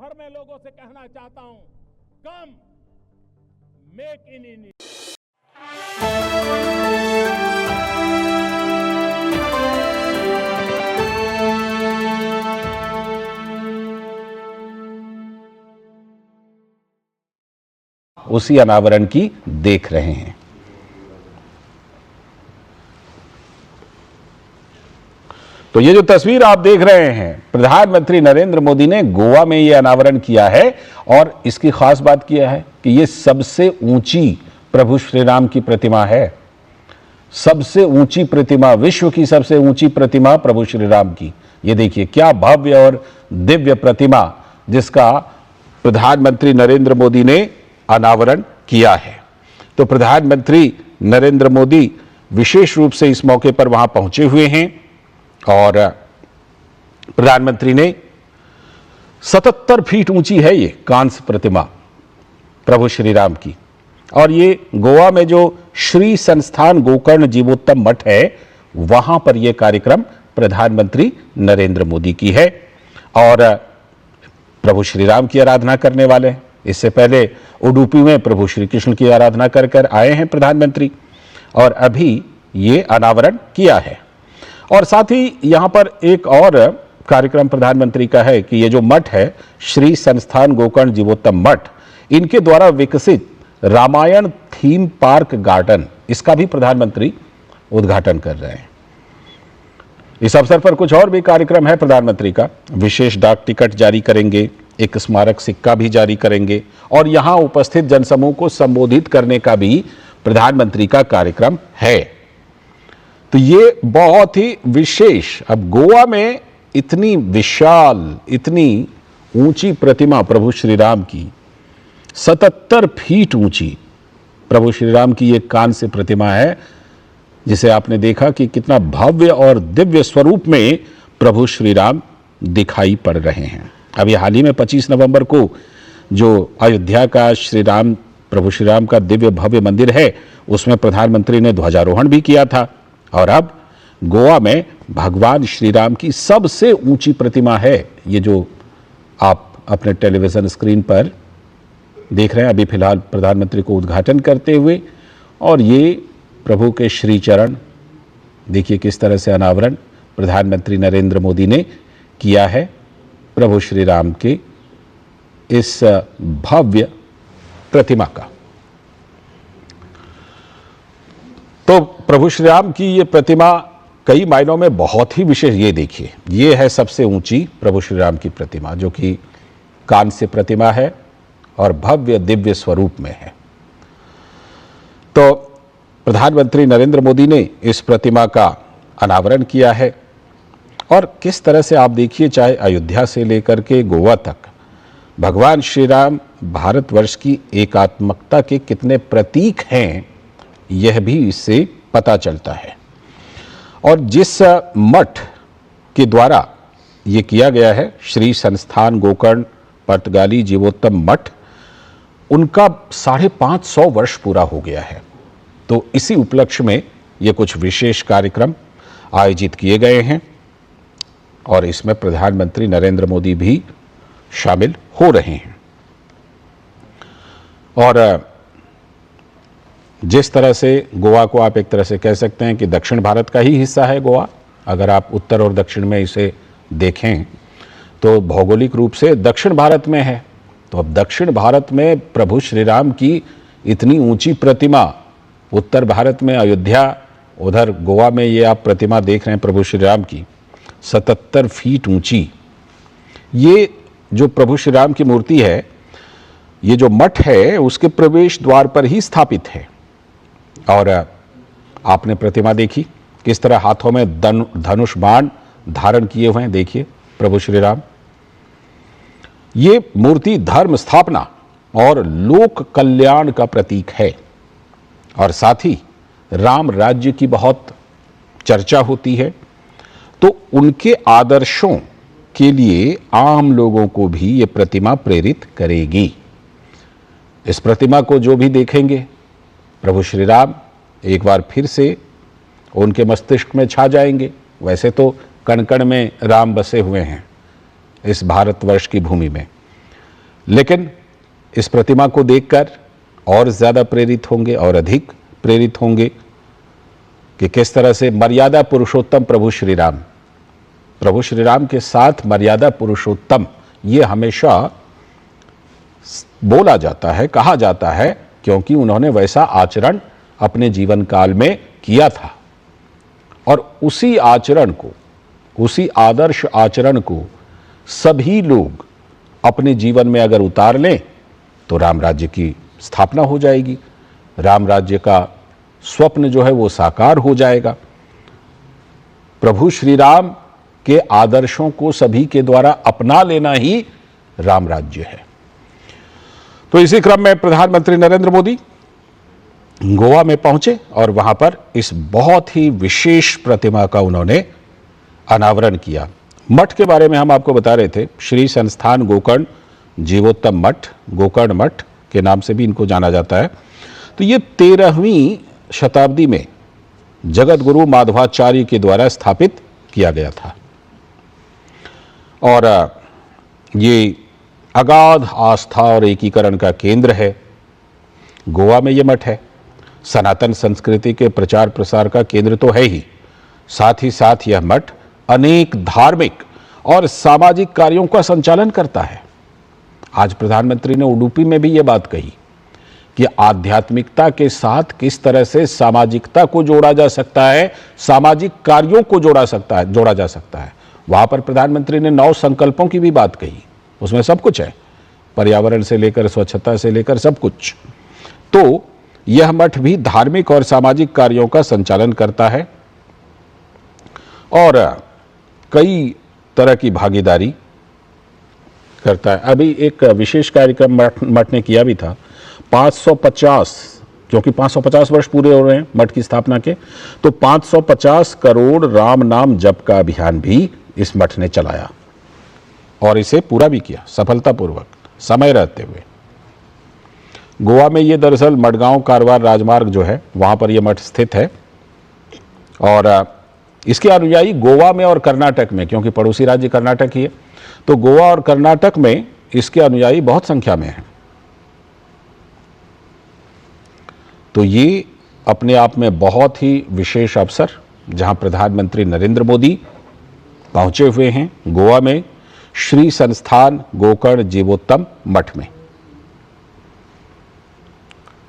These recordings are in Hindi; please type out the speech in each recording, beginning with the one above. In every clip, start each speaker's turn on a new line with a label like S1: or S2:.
S1: भर में लोगों से कहना चाहता हूं, कम मेक इन इंडिया।
S2: उसी अनावरण की देख रहे हैं। तो ये जो तस्वीर आप देख रहे हैं, प्रधानमंत्री नरेंद्र मोदी ने गोवा में ये अनावरण किया है और इसकी खास बात किया है कि ये सबसे ऊंची प्रभु श्री राम की प्रतिमा है। सबसे ऊंची प्रतिमा, विश्व की सबसे ऊंची प्रतिमा प्रभु श्री राम की। ये देखिए क्या भव्य और दिव्य प्रतिमा, जिसका प्रधानमंत्री नरेंद्र मोदी ने अनावरण किया है। तो प्रधानमंत्री नरेंद्र मोदी विशेष रूप से इस मौके पर वहां पहुंचे हुए हैं और प्रधानमंत्री ने 77 फीट ऊंची है ये कांस्य प्रतिमा प्रभु श्री राम की। और ये गोवा में जो श्री संस्थान गोकर्ण जीवोत्तम मठ है, वहां पर यह कार्यक्रम प्रधानमंत्री नरेंद्र मोदी की है और प्रभु श्री राम की आराधना करने वाले हैं। इससे पहले उडुपी में प्रभु श्री कृष्ण की आराधना कर आए हैं प्रधानमंत्री और अभी ये अनावरण किया है। और साथ ही यहां पर एक और कार्यक्रम प्रधानमंत्री का है कि ये जो मठ है, श्री संस्थान गोकर्ण जीवोत्तम मठ, इनके द्वारा विकसित रामायण थीम पार्क गार्डन, इसका भी प्रधानमंत्री उद्घाटन कर रहे हैं। इस अवसर पर कुछ और भी कार्यक्रम है प्रधानमंत्री का। विशेष डाक टिकट जारी करेंगे, एक स्मारक सिक्का भी जारी करेंगे और यहां उपस्थित जनसमूह को संबोधित करने का भी प्रधानमंत्री का कार्यक्रम है। तो ये बहुत ही विशेष, अब गोवा में इतनी विशाल, इतनी ऊंची प्रतिमा प्रभु श्री राम की, 77 फीट ऊंची प्रभु श्री राम की ये कांस्य प्रतिमा है, जिसे आपने देखा कि कितना भव्य और दिव्य स्वरूप में प्रभु श्री राम दिखाई पड़ रहे हैं। अभी हाल ही में 25 नवंबर को जो अयोध्या का प्रभु श्री राम का दिव्य भव्य मंदिर है, उसमें प्रधानमंत्री ने ध्वजारोहण भी किया था और अब गोवा में भगवान श्री राम की सबसे ऊंची प्रतिमा है, ये जो आप अपने टेलीविजन स्क्रीन पर देख रहे हैं अभी फिलहाल प्रधानमंत्री को उद्घाटन करते हुए। और ये प्रभु के श्री चरण, देखिए किस तरह से अनावरण प्रधानमंत्री नरेंद्र मोदी ने किया है प्रभु श्री राम के इस भव्य प्रतिमा का। तो प्रभु श्री राम की ये प्रतिमा कई मायनों में बहुत ही विशेष। ये देखिए, ये है सबसे ऊंची प्रभु श्री राम की प्रतिमा, जो कि कांस्य प्रतिमा है और भव्य दिव्य स्वरूप में है। तो प्रधानमंत्री नरेंद्र मोदी ने इस प्रतिमा का अनावरण किया है और किस तरह से आप देखिए, चाहे अयोध्या से लेकर के गोवा तक भगवान श्री राम भारतवर्ष की एकात्मकता के कितने प्रतीक हैं, यह भी इससे पता चलता है। और जिस मठ के द्वारा ये किया गया है, श्री संस्थान गोकर्ण पर्तगाली जीवोत्तम मठ, उनका 550 वर्ष पूरा हो गया है। तो इसी उपलक्ष्य में ये कुछ विशेष कार्यक्रम आयोजित किए गए हैं और इसमें प्रधानमंत्री नरेंद्र मोदी भी शामिल हो रहे हैं। और जिस तरह से गोवा को आप एक तरह से कह सकते हैं कि दक्षिण भारत का ही हिस्सा है गोवा, अगर आप उत्तर और दक्षिण में इसे देखें तो भौगोलिक रूप से दक्षिण भारत में है। तो अब दक्षिण भारत में प्रभु श्री राम की इतनी ऊंची प्रतिमा, उत्तर भारत में अयोध्या, उधर गोवा में ये आप प्रतिमा देख रहे हैं प्रभु श्री राम की 77 फीट ऊंची। ये जो प्रभु श्री राम की मूर्ति है, ये जो मठ है, उसके प्रवेश द्वार पर ही स्थापित है। और आपने प्रतिमा देखी किस तरह हाथों में धनुष बाण धारण किए हुए हैं, देखिए प्रभु श्री राम। ये मूर्ति धर्म स्थापना और लोक कल्याण का प्रतीक है और साथ ही राम राज्य की बहुत चर्चा होती है, तो उनके आदर्शों के लिए आम लोगों को भी ये प्रतिमा प्रेरित करेगी। इस प्रतिमा को जो भी देखेंगे, प्रभु श्री राम एक बार फिर से उनके मस्तिष्क में छा जाएंगे। वैसे तो कण कण में राम बसे हुए हैं इस भारतवर्ष की भूमि में, लेकिन इस प्रतिमा को देखकर और ज्यादा प्रेरित होंगे और अधिक प्रेरित होंगे कि किस तरह से मर्यादा पुरुषोत्तम प्रभु श्री राम के साथ मर्यादा पुरुषोत्तम ये हमेशा बोला जाता है, कहा जाता है, क्योंकि उन्होंने वैसा आचरण अपने जीवन काल में किया था। और उसी आचरण को, उसी आदर्श आचरण को सभी लोग अपने जीवन में अगर उतार लें तो राम राज्य की स्थापना हो जाएगी, राम राज्य का स्वप्न जो है वो साकार हो जाएगा। प्रभु श्री राम के आदर्शों को सभी के द्वारा अपना लेना ही राम राज्य है। तो इसी क्रम में प्रधानमंत्री नरेंद्र मोदी गोवा में पहुंचे और वहां पर इस बहुत ही विशेष प्रतिमा का उन्होंने अनावरण किया। मठ के बारे में हम आपको बता रहे थे, श्री संस्थान गोकर्ण जीवोत्तम मठ, गोकर्ण मठ के नाम से भी इनको जाना जाता है। तो ये 13वीं शताब्दी में जगत गुरु माधवाचार्य के द्वारा स्थापित किया गया था और ये अगाध आस्था और एकीकरण का केंद्र है। गोवा में ये मठ है, सनातन संस्कृति के प्रचार प्रसार का केंद्र तो है ही, साथ ही साथ यह मठ अनेक धार्मिक और सामाजिक कार्यों का संचालन करता है। आज प्रधानमंत्री ने उडुपी में भी यह बात कही कि आध्यात्मिकता के साथ किस तरह से सामाजिकता को जोड़ा जा सकता है, सामाजिक कार्यों को जोड़ा जा सकता है। वहां पर प्रधानमंत्री ने 9 संकल्पों की भी बात कही, उसमें सब कुछ है, पर्यावरण से लेकर स्वच्छता से लेकर सब कुछ। तो यह मठ भी धार्मिक और सामाजिक कार्यों का संचालन करता है और कई तरह की भागीदारी करता है। अभी एक विशेष कार्यक्रम मठ ने किया भी था, 550, क्योंकि 550 वर्ष पूरे हो रहे हैं मठ की स्थापना के, तो 550 करोड़ राम नाम जप का अभियान भी इस मठ ने चलाया और इसे पूरा भी किया सफलतापूर्वक, समय रहते हुए। गोवा में ये दरअसल मडगांव कारवार राजमार्ग जो है वहां पर यह मठ स्थित है और इसके अनुयायी गोवा में और कर्नाटक में, क्योंकि पड़ोसी राज्य कर्नाटक ही है, तो गोवा और कर्नाटक में इसके अनुयायी बहुत संख्या में हैं। तो ये अपने आप में बहुत ही विशेष अवसर, जहां प्रधानमंत्री नरेंद्र मोदी पहुंचे हुए हैं गोवा में श्री संस्थान गोकर्ण जीवोत्तम मठ में,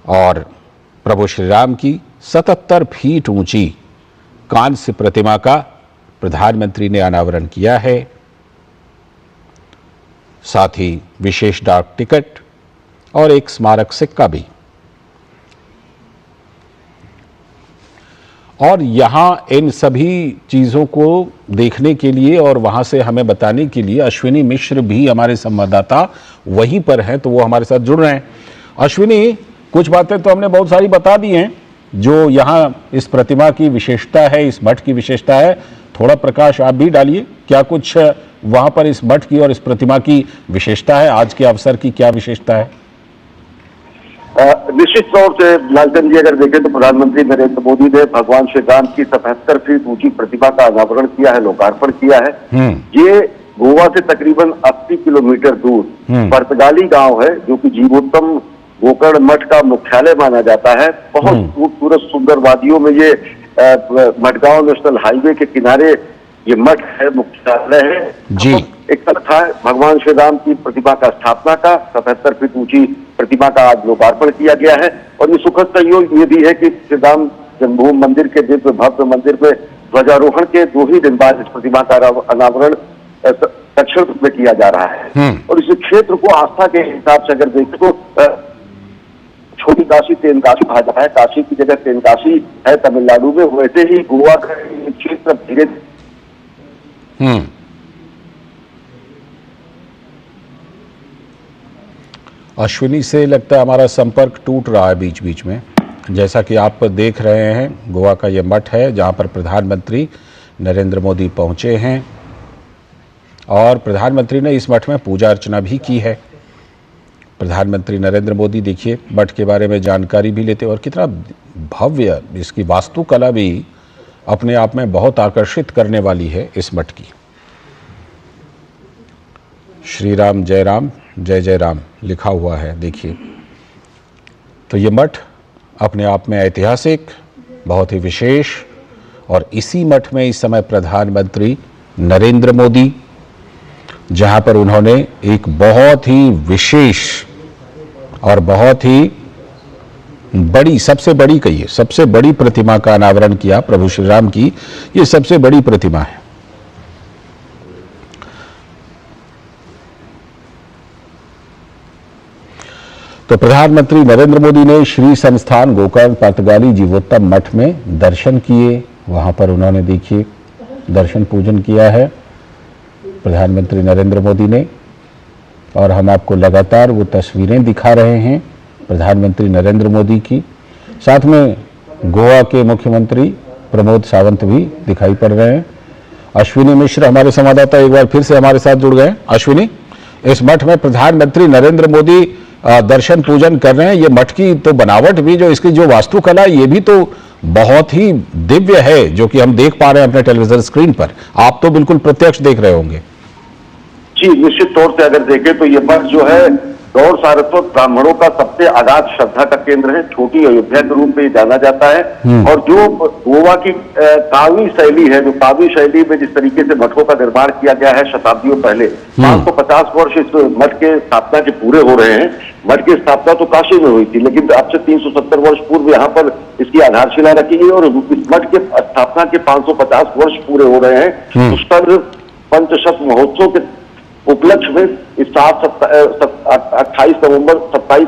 S2: और प्रभु श्री राम की 77 फीट ऊंची कांस्य प्रतिमा का प्रधानमंत्री ने अनावरण किया है। साथ ही विशेष डाक टिकट और एक स्मारक सिक्का भी। और यहां इन सभी चीजों को देखने के लिए और वहां से हमें बताने के लिए अश्विनी मिश्र भी हमारे संवाददाता वहीं पर हैं, तो वो हमारे साथ जुड़ रहे हैं। अश्विनी, कुछ बातें तो हमने बहुत सारी बता दी हैं जो यहाँ इस प्रतिमा की विशेषता है, इस मठ की विशेषता है, थोड़ा प्रकाश आप भी डालिए। क्या कुछ वहां पर इस मठ की और इस प्रतिमा की विशेषता है, आज के अवसर की क्या विशेषता है?
S3: निश्चित तौर से लालचंद जी, अगर देखें तो प्रधानमंत्री नरेंद्र मोदी ने भगवान श्री राम की 77 फीट ऊंची प्रतिमा का अनावरण किया है, लोकार्पण किया है। ये गोवा से तकरीबन 80 किलोमीटर दूर पर्तगाली गांव है, जो कि जीवोत्तम गोकर्ण मठ का मुख्यालय माना जाता है। बहुत खूबसूरत सुंदर वादियों में ये मडगांव नेशनल हाईवे के किनारे ये मठ है, मुख्यालय है जी। एक तरफ था भगवान श्री राम की प्रतिमा का स्थापना का, 77 फीट ऊंची प्रतिमा का आज लोकार्पण किया गया है। और ये सुखद संयोग ये भी है कि श्री राम जन्मभूमि मंदिर के दिव्य भव्य मंदिर में ध्वजारोहण के 2 ही दिन बाद इस प्रतिमा का अनावरण दक्षिण में किया जा रहा है। और इस क्षेत्र को आस्था के हिसाब से अगर देखें तो छोटी काशी तेनकाशी कहा जाता है, काशी की जगह तेनकाशी है तमिलनाडु में, वैसे ही गोवा का क्षेत्र धीरे
S2: अश्विनी से लगता है हमारा संपर्क टूट रहा है बीच बीच में। जैसा कि आप देख रहे हैं, गोवा का यह मठ है जहां पर प्रधानमंत्री नरेंद्र मोदी पहुंचे हैं और प्रधानमंत्री ने इस मठ में पूजा अर्चना भी की है। प्रधानमंत्री नरेंद्र मोदी देखिए मठ के बारे में जानकारी भी लेते और कितना भव्य, इसकी वास्तुकला भी अपने आप में बहुत आकर्षित करने वाली है इस मठ की। श्री राम जय राम। जय जय राम लिखा हुआ है, देखिए। तो ये मठ अपने आप में ऐतिहासिक, बहुत ही विशेष, और इसी मठ में इस समय प्रधानमंत्री नरेंद्र मोदी, जहां पर उन्होंने एक बहुत ही विशेष और बहुत ही बड़ी, सबसे बड़ी कहिए, सबसे बड़ी प्रतिमा का अनावरण किया प्रभु श्री राम की। ये सबसे बड़ी प्रतिमा है। तो प्रधानमंत्री नरेंद्र मोदी ने श्री संस्थान गोकर्ण पतगाली जीवोत्तम मठ में दर्शन किए। वहां पर उन्होंने, देखिए, दर्शन पूजन किया है प्रधानमंत्री नरेंद्र मोदी ने, और हम आपको लगातार वो तस्वीरें दिखा रहे हैं प्रधानमंत्री नरेंद्र मोदी की। साथ में गोवा के मुख्यमंत्री प्रमोद सावंत भी दिखाई पड़ रहे हैं। अश्विनी मिश्र हमारे संवाददाता एक बार फिर से हमारे साथ जुड़ गए। अश्विनी, इस मठ में प्रधानमंत्री नरेंद्र मोदी दर्शन पूजन कर रहे हैं। ये मठ की तो बनावट भी, जो इसकी जो वास्तुकला, ये भी तो बहुत ही दिव्य है, जो कि हम देख पा रहे हैं अपने टेलीविजन स्क्रीन पर। आप तो बिल्कुल प्रत्यक्ष देख रहे होंगे।
S3: जी, निश्चित तौर से अगर देखें तो ये मठ जो है गौड़ सारस्वत ब्राह्मणों का सबसे अगाध श्रद्धा का केंद्र है। छोटी अयोध्या के रूप में जाना जाता है। और जो गोवा की कावी शैली है, जो कावी शैली में जिस तरीके से मठों का निर्माण किया गया है शताब्दियों पहले, 550 वर्ष इस मठ के स्थापना के पूरे हो रहे हैं। मठ की स्थापना तो काशी में हुई थी, लेकिन अब से 370 वर्ष पूर्व यहाँ पर इसकी आधारशिला रखी गई और इस मठ के स्थापना के 550 वर्ष पूरे हो रहे हैं। उस पर पंचशत महोत्सव के उपलक्ष्य में इस 28 नवंबर 27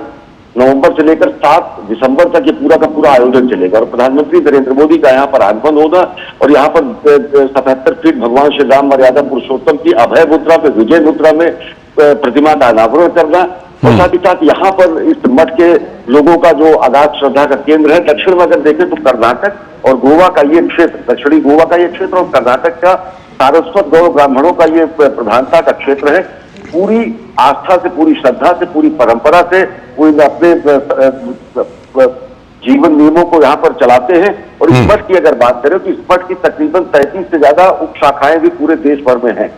S3: नवंबर से लेकर 7 दिसंबर तक ये पूरा का पूरा आयोजन चलेगा। और प्रधानमंत्री नरेंद्र मोदी का यहाँ पर आगमन होगा और यहाँ पर 77 फीट भगवान श्री राम मर्यादा पुरुषोत्तम की अभय मुद्रा में, विजय मुद्रा में प्रतिमा का अनावरण करना, और साथ ही साथ यहाँ पर इस मठ के लोगों का जो अगाध श्रद्धा का केंद्र है। दक्षिण में अगर देखें तो कर्नाटक और गोवा का ये क्षेत्र, दक्षिणी गोवा का ये क्षेत्र और कर्नाटक का सारस्वत गौड़ ब्राह्मणों का ये प्रधानता का क्षेत्र है। पूरी आस्था से, पूरी श्रद्धा से, पूरी परंपरा से वो अपने जीवन नियमों को यहाँ पर चलाते हैं। और इस मठ की अगर बात करें तो इस मठ की तकरीबन 33 से ज्यादा उप शाखाएं भी पूरे देश भर में हैं।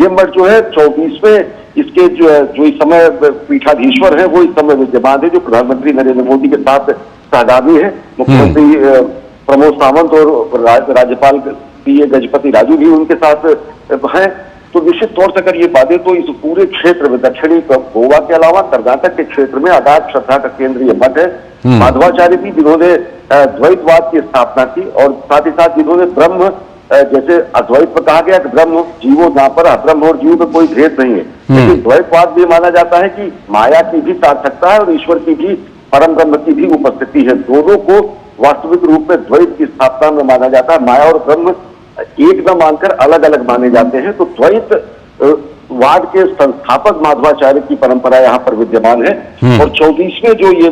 S3: ये मठ जो है 24वें, इसके जो इस समय पीठाधीश्वर है वो इस समय विद्यमान है, जो प्रधानमंत्री नरेंद्र मोदी के साथ सहगामी है। मुख्यमंत्री प्रमोद सावंत और राज्यपाल पीए गजपति राजू भी उनके साथ हैं। तो निश्चित तौर से अगर ये बातें, तो इस पूरे क्षेत्र में, दक्षिणी गोवा के अलावा कर्नाटक के क्षेत्र में अगाध श्रद्धा का केंद्र ये मठ है। माधवाचार्य भी, जिन्होंने द्वैतवाद की स्थापना की, और साथ ही साथ जिन्होंने ब्रह्म, जैसे अद्वैत में कहा गया कि ब्रह्म जीवो ना पर, ब्रह्म और जीव में कोई भेद नहीं है, लेकिन द्वैतवाद भी माना जाता है कि माया की भी सार्थकता है और ईश्वर की भी, परम ब्रह्म की भी उपस्थिति है। दोनों को वास्तविक रूप में द्वैत की स्थापना में माना जाता है। माया और ब्रह्म एक न मानकर अलग अलग माने जाते हैं। तो द्वैत वाद के संस्थापक माधवाचार्य की परंपरा यहाँ पर विद्यमान है। और 24वें जो ये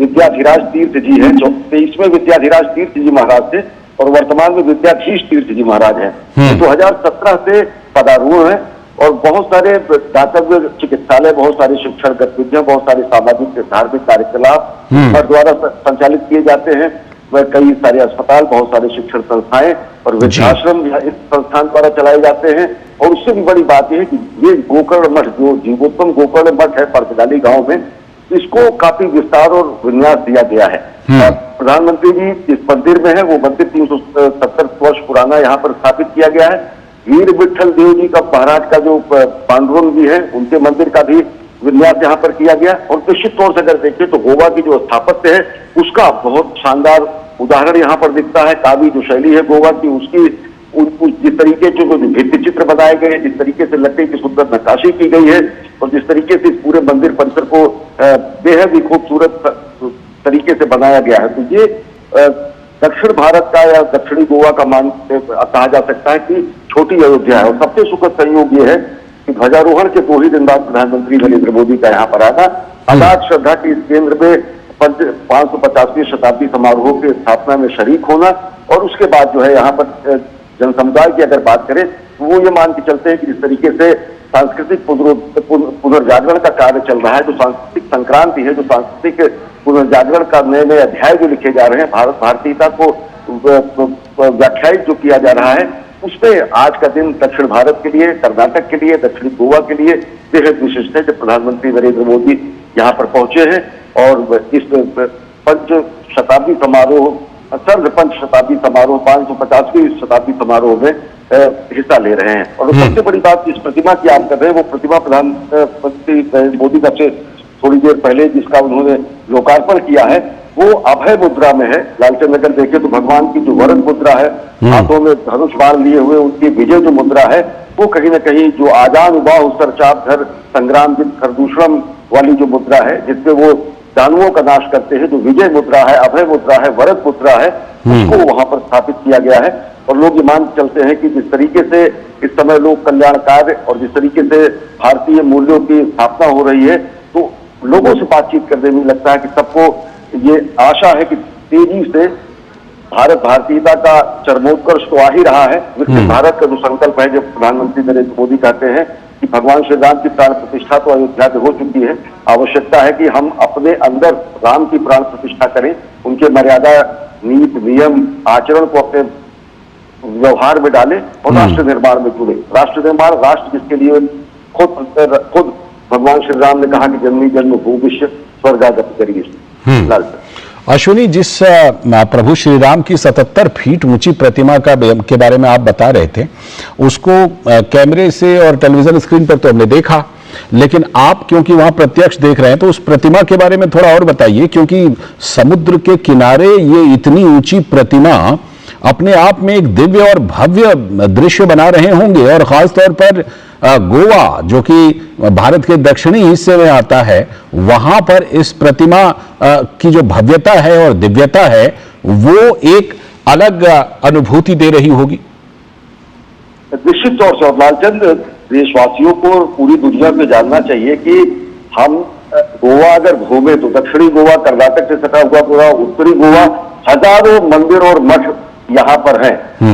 S3: विद्याधिराज तीर्थ जी है, 23वें विद्याधिराज तीर्थ जी महाराज थे और वर्तमान में विद्याधीश तीर्थ जी महाराज हैं। 2017 से पदारूढ़ है और बहुत सारे दातव्य चिकित्सालय, बहुत सारी शिक्षण गतिविधियां, बहुत सारे सामाजिक धार्मिक कार्यकलाप और द्वारा संचालित किए जाते हैं। कई सारे अस्पताल, बहुत सारे शिक्षण संस्थाएं और वृद्धाश्रम इस संस्थान द्वारा चलाए जाते हैं। और उससे भी बड़ी बात यह है कि ये गोकर्ण मठ, जो जीवोत्तम गोकर्ण मठ है पतगाली गांव में, इसको काफी विस्तार और विन्यास दिया गया है। प्रधानमंत्री जी इस मंदिर में है, वो मंदिर 370 वर्ष पुराना यहाँ पर स्थापित किया गया है। वीर विठल देव जी का महाराज का जो पांडुरंग जी है, उनके मंदिर का भी विन्यास यहाँ पर किया गया। और निश्चित तौर से अगर देखें तो गोवा की जो स्थापत्य है उसका बहुत शानदार उदाहरण यहाँ पर दिखता है। कावी जो शैली है गोवा की, उसकी जिस तरीके से जो भित्ति चित्र बनाए गए हैं, जिस तरीके से लकड़ी की सुंदर नक्काशी की गई है और जिस तरीके से इस पूरे मंदिर परिसर को बेहद ही खूबसूरत तरीके से बनाया गया है, तो ये दक्षिण भारत का या दक्षिणी गोवा का कहा जा सकता है कि छोटी अयोध्या है। और सबसे सुखद संयोग ये है कि ध्वजारोहण के 2 ही दिन बाद प्रधानमंत्री नरेंद्र मोदी का यहाँ पर आना, अगाध श्रद्धा के इस केंद्र में 550वीं शताब्दी समारोह की स्थापना में शरीक होना, और उसके बाद जो है यहाँ पर जनसमुदाय की अगर बात करें तो वो ये मान के चलते हैं कि जिस तरीके से सांस्कृतिक पुनर्जागरण का कार्य चल रहा है, जो सांस्कृतिक संक्रांति है, जो सांस्कृतिक पुनर्जागरण का नए नए अध्याय जो लिखे जा रहे हैं, भारत भारतीयता को व्याख्यायित जो किया जा रहा है, उसमें आज का दिन दक्षिण भारत के लिए, कर्नाटक के लिए, दक्षिणी गोवा के लिए बेहद विशिष्ट है जब प्रधानमंत्री नरेंद्र मोदी यहाँ पर पहुंचे हैं और इस पंच शताब्दी समारोह, सर्ध पंच शताब्दी समारोह, 550वीं शताब्दी समारोह में हिस्सा ले रहे हैं। और सबसे बड़ी बात इस प्रतिमा की आप कर रहे हैं, वो प्रतिमा प्रधानमंत्री मोदी का से थोड़ी देर पहले जिसका उन्होंने लोकार्पण किया है वो अभय मुद्रा में है। लालचंद अगर देखें तो भगवान की जो वरद मुद्रा है, हाथों में धनुष बाण लिए हुए उनकी विजय जो मुद्रा है, वो कहीं ना कहीं जो आजान उबाह सरचाप धर संग्राम जित खरदूषणम वाली जो मुद्रा है, जिससे वो दानवों का नाश करते हैं, जो विजय मुद्रा है, अभय मुद्रा है, वरद मुद्रा है, उसको वहां पर स्थापित किया गया है। और लोग ये मान चलते हैं कि जिस तरीके से इस समय लोक कल्याण कार्य और जिस तरीके से भारतीय मूल्यों की स्थापना हो रही है, तो लोगों से बातचीत करने में लगता है कि सबको ये आशा है कि तेजी से भारत भारतीयता का चरमोत्कर्ष तो आ ही रहा है। विकसित भारत का जो संकल्प है, जो प्रधानमंत्री नरेंद्र मोदी कहते हैं कि भगवान श्री राम की प्राण प्रतिष्ठा तो अयोध्या में हो चुकी है, आवश्यकता है कि हम अपने अंदर राम की प्राण प्रतिष्ठा करें, उनके मर्यादा, नीति, नियम, आचरण को अपने व्यवहार में डालें और राष्ट्र निर्माण में जुड़े। राष्ट्र निर्माण, राष्ट्र जिसके लिए खुद भगवान श्री राम ने कहा कि जन्मी जन्म भूमिष्य स्वर्गागति करिए।
S2: अश्विनी, जिस प्रभु श्री राम की 77 फीट ऊंची प्रतिमा के बारे में आप बता रहे थे, उसको कैमरे से और टेलीविजन स्क्रीन पर तो हमने देखा, लेकिन आप क्योंकि वहां प्रत्यक्ष देख रहे हैं तो उस प्रतिमा के बारे में थोड़ा और बताइए, क्योंकि समुद्र के किनारे ये इतनी ऊंची प्रतिमा अपने आप में एक दिव्य और भव्य दृश्य बना रहे होंगे, और खासतौर पर गोवा जो कि भारत के दक्षिणी हिस्से में आता है, वहां पर इस प्रतिमा की जो भव्यता है और दिव्यता है वो एक अलग अनुभूति दे रही होगी।
S3: निश्चित तौर से लालचंद, देशवासियों को पूरी दुनिया में जानना चाहिए कि हम गोवा अगर घूमे तो दक्षिणी गोवा, कर्नाटक से सटा हुआ पूरा उत्तरी गोवा, हजारों मंदिर और मठ यहाँ पर है।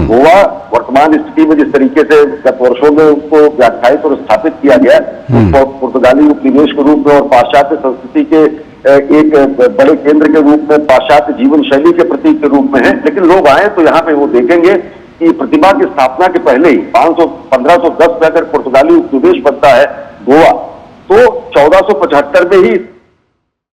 S3: गोवा वर्तमान स्थिति में जिस तरीके से गत वर्षों में उसको व्याख्यायित और स्थापित किया गया, पुर्तगाली उपनिवेश के रूप में और पाश्चात्य संस्कृति के एक बड़े केंद्र के रूप में, पाश्चात्य जीवन शैली के प्रतीक के रूप में है। लेकिन लोग आए तो यहाँ पे वो देखेंगे कि प्रतिमा की स्थापना के पहले ही 1510 में अगर पुर्तगाली उपनिवेश बनता है गोवा, तो 1475 में ही